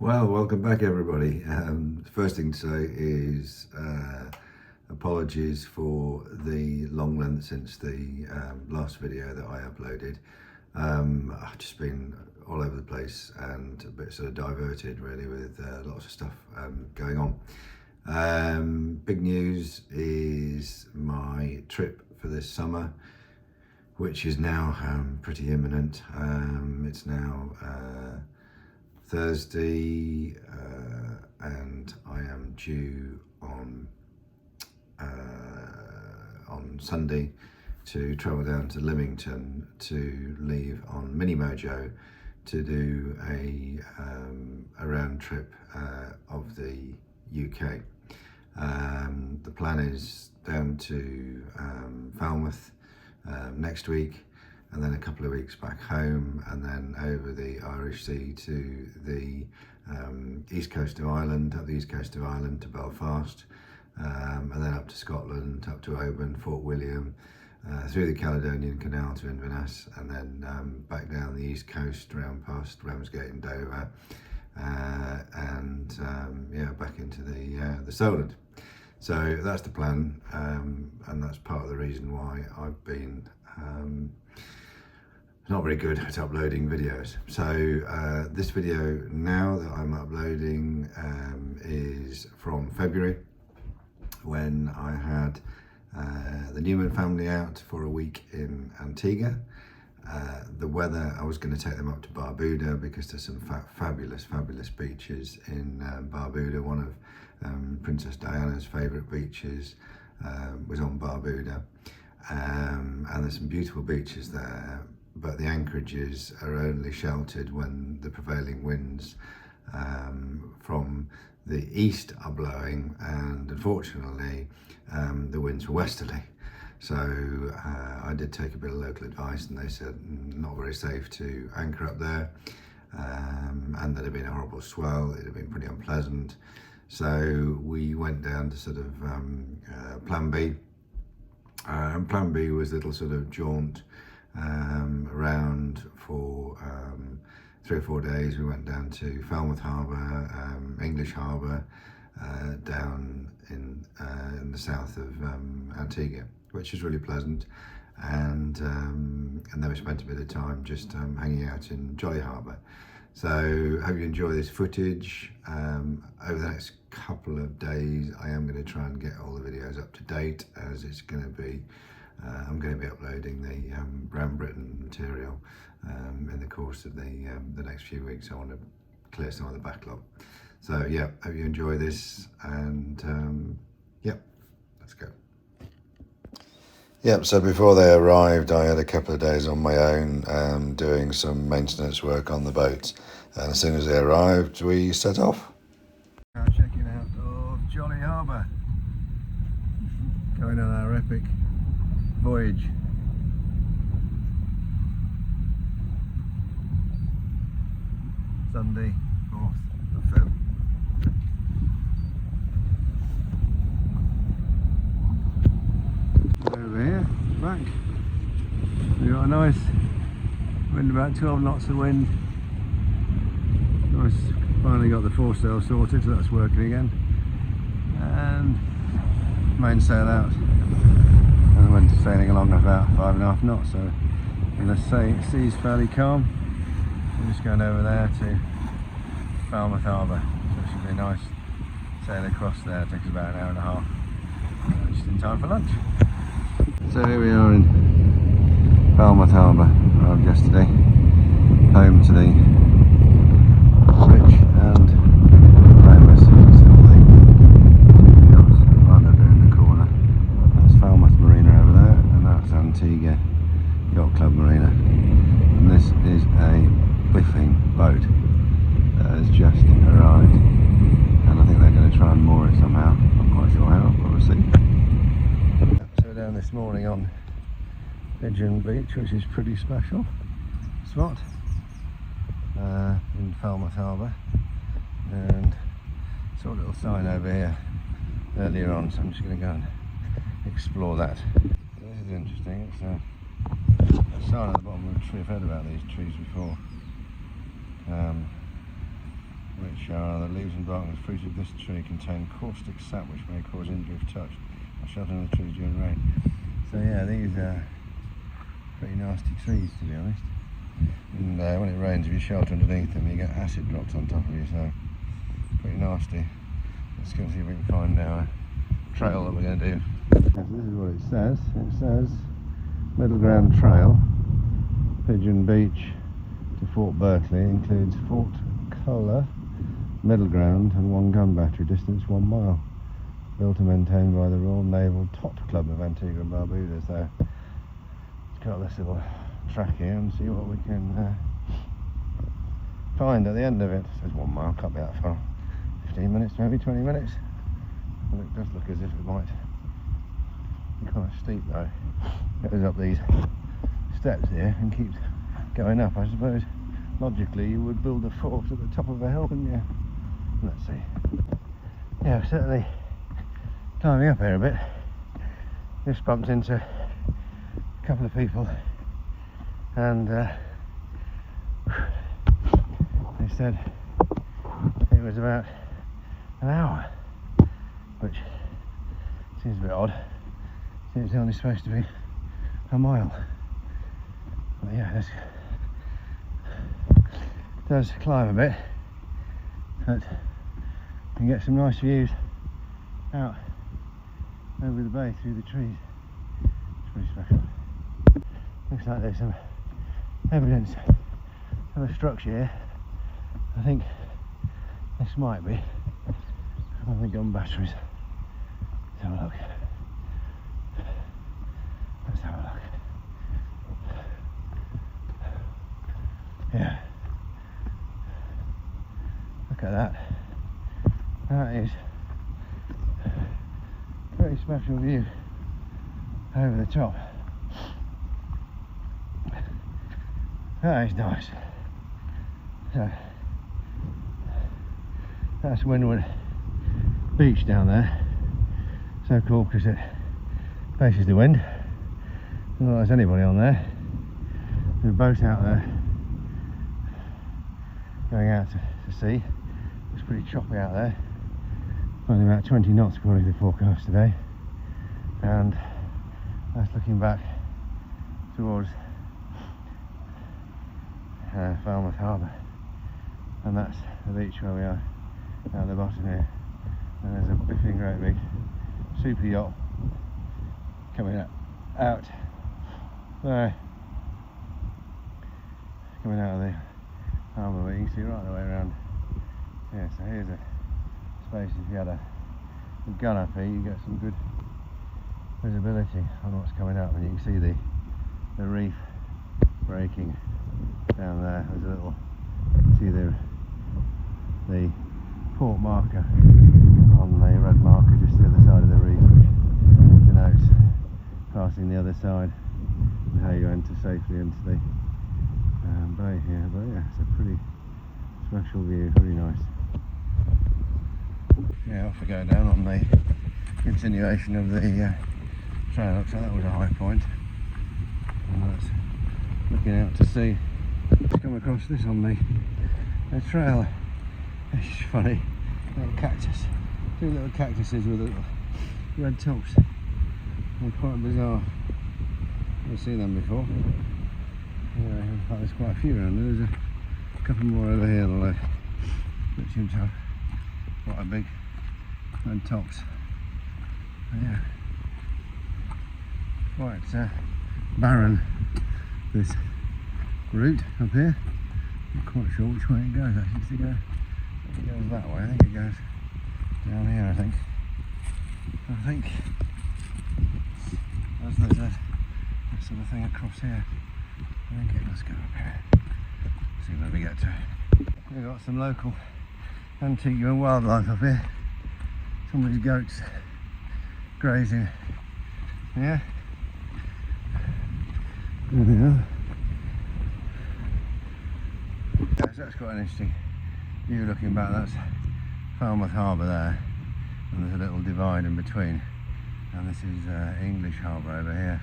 Well, welcome back everybody. The first thing to say is apologies for the long length since the last video that I uploaded. I've just been all over the place and a bit sort of diverted really with lots of stuff going on. Big news is my trip for this summer, which is now pretty imminent. It's now Thursday, and I am due on Sunday to travel down to Lymington to leave on Mini Mojo to do a round trip of the UK. The plan is down to Falmouth next week, and then a couple of weeks back home, and then over the Irish Sea to the east coast of Ireland, up the east coast of Ireland to Belfast, and then up to Scotland, up to Oban, Fort William, through the Caledonian Canal to Inverness, and then back down the east coast, round past Ramsgate and Dover, and yeah, back into the Solent. So that's the plan, and that's part of the reason why I've been not very good at uploading videos. So this video now that I'm uploading is from February, when I had the Newman family out for a week in Antigua. The weather, I was going to take them up to Barbuda because there's some fabulous beaches in Barbuda. One of Princess Diana's favourite beaches was on Barbuda, and there's some beautiful beaches there, but the anchorages are only sheltered when the prevailing winds from the east are blowing, and unfortunately the winds were westerly. So I did take a bit of local advice, and they said not very safe to anchor up there, and there had been a horrible swell, it had been pretty unpleasant. So we went down to sort of plan B, and plan B was a little sort of jaunt around for 3 or 4 days. We went down to Falmouth Harbour, English Harbour, down in the south of Antigua, which is really pleasant, and then we spent a bit of time just hanging out in Jolly Harbour. So hope you enjoy this footage. Over the next couple of days I am going to try and get all the videos up to date, as it's going to be I'm going to be uploading the Brown Britain material in the course of the next few weeks. I want to clear some of the backlog. So yeah, hope you enjoy this, and yeah, let's go. Yep, so before they arrived I had a couple of days on my own doing some maintenance work on the boats, and as soon as they arrived we set off. Now checking out of Jolly Harbour, going on our epic voyage. Sunday, 4th of Feb. Over here, back, we got a nice wind, about 12 knots of wind. Nice, finally got the foresail sorted, so that's working again. And mainsail out. And I went sailing along about 5.5 knots, so the sea's fairly calm. I'm just going over there to Falmouth Harbour, so it should be nice. Sail across there, it takes about an hour and a half, just in time for lunch. So here we are in Falmouth Harbour, arrived yesterday, home to the rich and famous Silly yachts right over in the corner. That's Falmouth Marina over there, and that's Antigua Yacht Club Marina. And this is a biffing boat that has just arrived, and I think they're going to try and moor it somehow. Not quite sure how, but we'll see. So down this morning on Pigeon Beach, which is pretty special spot in Falmouth Harbour, and saw a little sign over here earlier on, so I'm just going to go and explore that. So this is interesting. It's a sign at the bottom of a tree. I've heard about these trees before, which shower. The leaves and bark and fruit of this tree contain caustic sap which may cause injury if touched or shelter in the trees during rain. So yeah, these are pretty nasty trees, to be honest. And when it rains, if you shelter underneath them, you get acid drops on top of you, so pretty nasty. Let's go see if we can find now a trail that we're going to do. This is what it says. It says Middle Ground Trail, Pigeon Beach to Fort Berkeley, includes Fort Kohler, Middle Ground and one gun battery, distance 1 mile. Built and maintained by the Royal Naval Tot Club of Antigua and Barbuda. So let's got this little track here and see what we can find at the end of it. It says 1 mile, can't be that far. 15 minutes, maybe 20 minutes. Well, it does look as if it might be quite steep though. It goes up these steps here and keeps going up. I suppose logically you would build a fort at the top of a hill, wouldn't you? Let's see. Yeah, certainly climbing up here a bit. Just bumped into a couple of people and they said it was about an hour, which seems a bit odd. It's only supposed to be a mile. But yeah, it does climb a bit, but you can get some nice views out over the bay through the trees. It's pretty special. Looks like there's some evidence of a structure here. I think this might be one of the gun batteries. Let's have a look. Let's have a look. Yeah. Look at that. That is a very special view over the top. That is nice. So that's Windward Beach down there. So cool because it faces the wind. Not like there's anybody on there. There's a boat out there going out to sea. It's pretty choppy out there. Only about 20 knots according to the forecast today. And that's looking back towards Falmouth Harbour. And that's the beach where we are at the bottom here. And there's a biffing great big super yacht coming out there, coming out of the harbour, but you can see right the way around. Yeah, so here's a space. If you had a gun up here, you get some good visibility on what's coming up, and you can see the reef breaking down there. There's a little, see the port marker on the red marker just the other side of the reef, which denotes passing the other side and how you enter safely into the bay here. But yeah, it's a pretty special view, pretty nice. Yeah, off we go down on the continuation of the trail. So that was a high point, and that's looking out to sea. Let's come across this on the trail. It's funny, little cactus, 2 little cactuses with little red tops. They're quite bizarre. I've seen them before. Yeah, in fact, there's quite a few around there. There's a couple more over here on the left, which seem to have quite a big red tops. But yeah, quite barren, this route up here. Not quite sure which way it goes actually. It goes that way. I think it goes down here. I think as there's that sort of thing across here. I think it does go up here. See where we get to. We've got some local Antigua wildlife up here. Some of these goats grazing. Yeah. There they are. Yeah, so that's quite an interesting view looking back. That's Falmouth Harbour there, and there's a little divide in between, and this is English Harbour over here.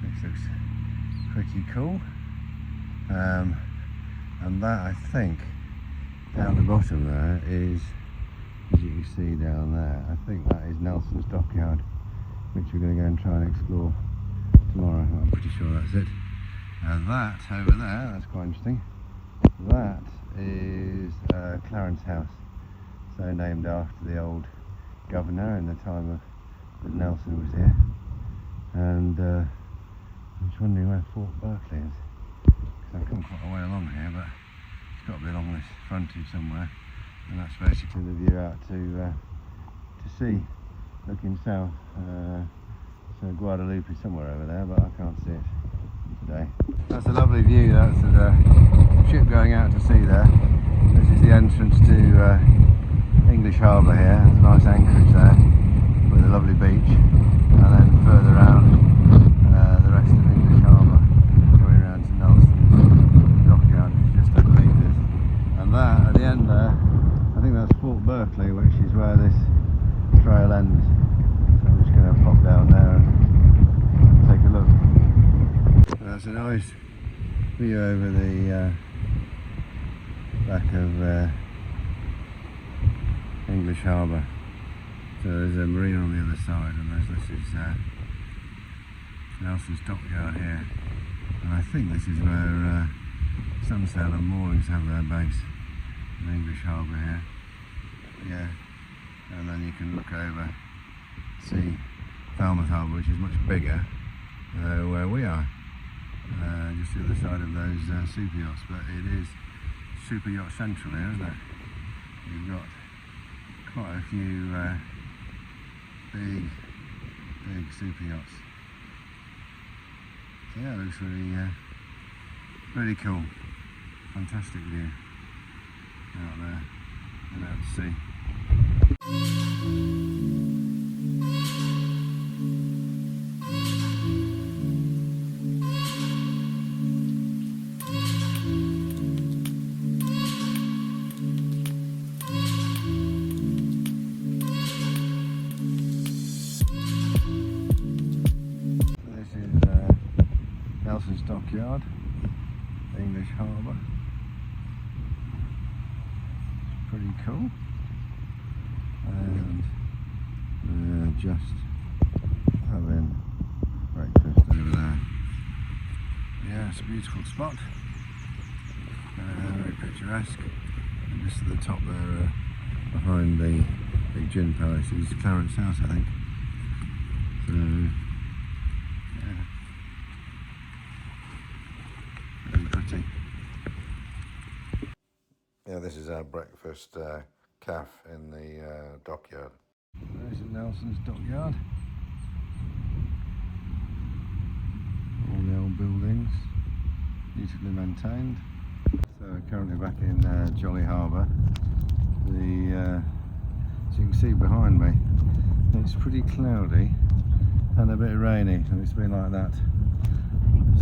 This looks pretty cool, and that I think down the bottom there is, as you can see down there, I think that is Nelson's Dockyard, which we're going to go and try and explore tomorrow. I'm pretty sure that's it. That over there, that's quite interesting. That is Clarence House, so named after the old governor in the time of that Nelson was here. And I'm just wondering where Fort Berkeley is, because I've come quite a way along here, but it's got to be along this frontage somewhere. And that's basically the view out to sea, looking south. So Guadalupe is somewhere over there, but I can't see it today. That's a lovely view. That's the ship going out to sea there. This is the entrance to English Harbour here. There's a nice anchorage there with a lovely beach, and then further around the rest of English Harbour, going around to Nelson's Dockyard, which is just underneath us. And that at the end there, I think that's Fort Berkeley, which is where this trail ends. So I'm just going to pop down there and take a look. That's a nice view over the back of English Harbour. So there's a marina on the other side, and this is Nelson's Dockyard here. And I think this is where Sunsail and Moorings have their base, in English Harbour here. Yeah, and then you can look over, see Falmouth Harbour, which is much bigger, where we are. Just the other side of those super yachts, but it is super yacht central here, isn't it? You've got quite a few big super yachts. So yeah, it looks really cool. Fantastic view out there and out to sea. Nelson's Dockyard, English Harbour. Pretty cool. And we're just having breakfast over there. Yeah, it's a beautiful spot. Very picturesque. And just at the top there, behind the big gin palace, is Clarence House, I think. So, yeah. Pretty. Yeah, this is our breakfast cafe in the dockyard. There's Nelson's Dockyard. All the old buildings, beautifully maintained. So we're currently back in Jolly Harbour. As you can see behind me, it's pretty cloudy and a bit rainy, and it's been like that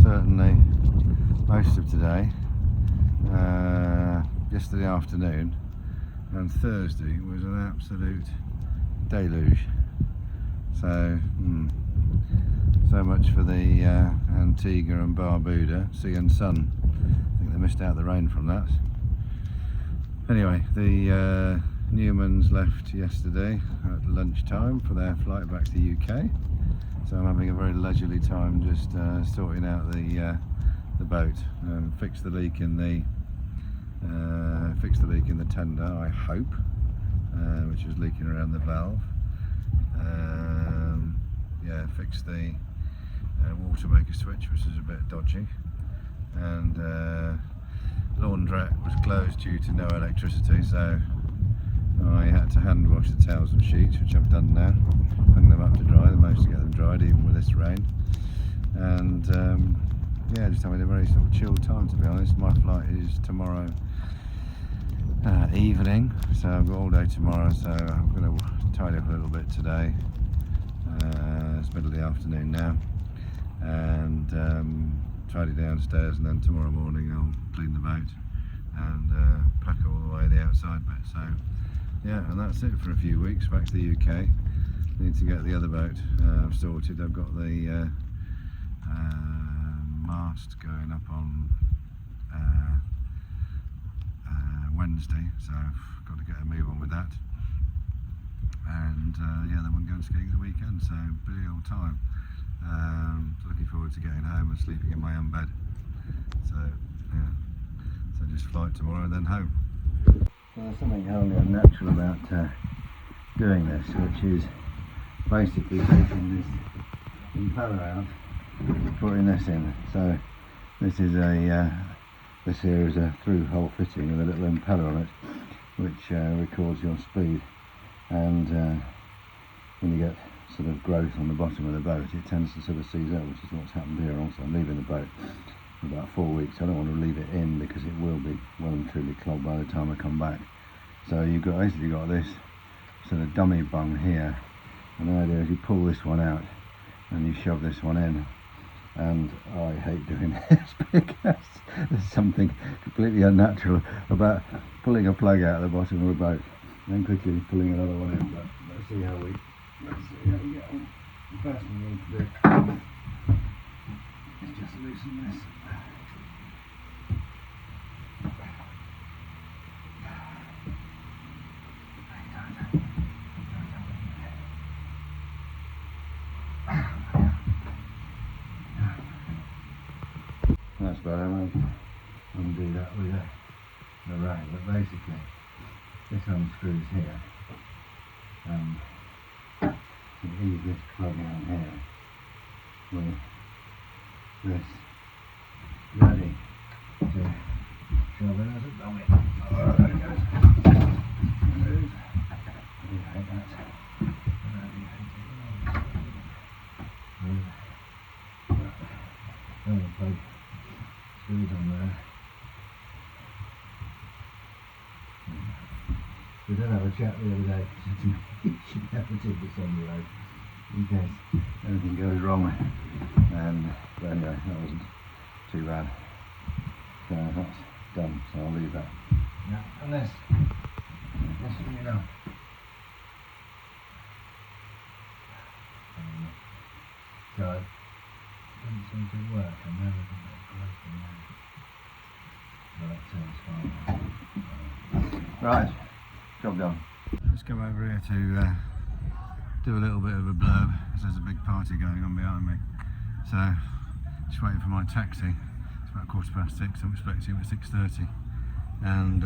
certainly most of today. Yesterday afternoon and Thursday was an absolute deluge. So much for the Antigua and Barbuda, sea and sun. I think they missed out the rain from that. Anyway, the Newmans left yesterday at lunchtime for their flight back to the UK. So I'm having a very leisurely time just sorting out the boat and fix the leak in the tender, I hope, which is leaking around the valve. Yeah, fix the water maker switch, which is a bit dodgy, and laundrette was closed due to no electricity, so I had to hand wash the towels and sheets, which I've done now. Hung them up to dry. I managed to get them dried even with this rain. And yeah, just having a very sort of chilled time, to be honest. My flight is tomorrow evening, so I've got all day tomorrow, so I'm going to tidy up a little bit today. It's middle of the afternoon now, and tidy downstairs, and then tomorrow morning I'll clean the boat and pack all the way the outside bit. So yeah, and that's it for a few weeks. Back to the UK. Need to get the other boat sorted. I've got the mast going up on Wednesday, so I've got to get a move on with that. And yeah, then we're going skiing the weekend, so busy old time. Looking forward to getting home and sleeping in my own bed. So yeah, so just flight tomorrow and then home. So there's something wholly unnatural about doing this, which is basically taking this impeller out, putting this in. So this is this here is a through-hole fitting with a little impeller on it, which records your speed. And when you get sort of growth on the bottom of the boat, it tends to sort of seize up, which is what's happened here. Also, I'm leaving the boat for about 4 weeks. I don't want to leave it in because it will be well and truly clogged by the time I come back. So you've basically got this sort of dummy bung here, and the idea is you pull this one out and you shove this one in. And I hate doing this because there's something completely unnatural about pulling a plug out of the bottom of the boat and then quickly pulling another one in. But let's see how we get on. The first thing we need to do is just loosen this. That's better. I won't undo that with a rag, but basically this unscrews here, and you leave this plug on here with this ready to shove in as a dummy. Oh, there it goes. There it is. I do hate that. There's the plug screws on there. We did have a chat the other day, she said to me, you should never take this on the road in case anything goes wrong. And but anyway, that wasn't too bad. So that's done, so I'll leave that. Now, and this thing, you know. So it didn't seem to work, and then we can get growth in there. So that sounds fine. Right. Job done. Let's come over here to do a little bit of a blurb, because there's a big party going on behind me. So, just waiting for my taxi. It's about 6:15, I'm expecting it at 6:30. And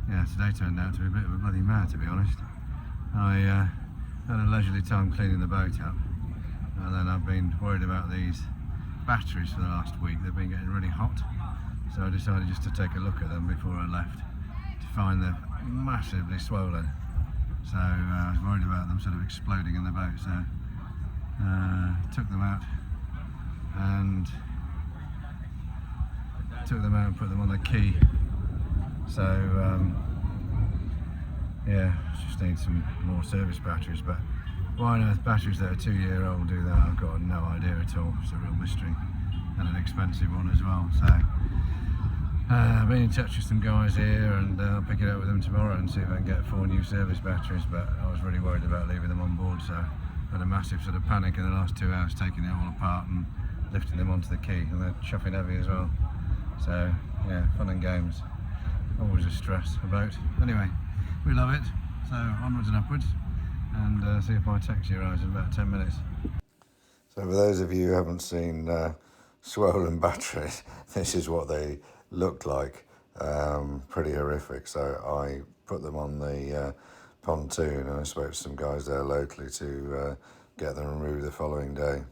yeah, today turned out to be a bit of a bloody mare, to be honest. I had a leisurely time cleaning the boat up, and then I've been worried about these batteries for the last week. They've been getting really hot, so I decided just to take a look at them before I left, to find they're massively swollen. So I was worried about them sort of exploding in the boat, so took them out and put them on the quay. So yeah, just need some more service batteries, but why on earth batteries that are 2-year-old do that, I've got no idea at all. It's a real mystery, and an expensive one as well. So I've been in touch with some guys here, and I'll pick it up with them tomorrow and see if I can get 4 new service batteries, but I was really worried about leaving them on board, so I had a massive sort of panic in the last 2 hours, taking it all apart and lifting them onto the quay, and they're chuffing heavy as well. So yeah, fun and games, always a stress about. Anyway, we love it, so onwards and upwards, and see if my taxi arrives in about 10 minutes. So for those of you who haven't seen swollen batteries, this is what they looked like. Pretty horrific. So I put them on the pontoon, and I spoke to some guys there locally to get them removed the following day.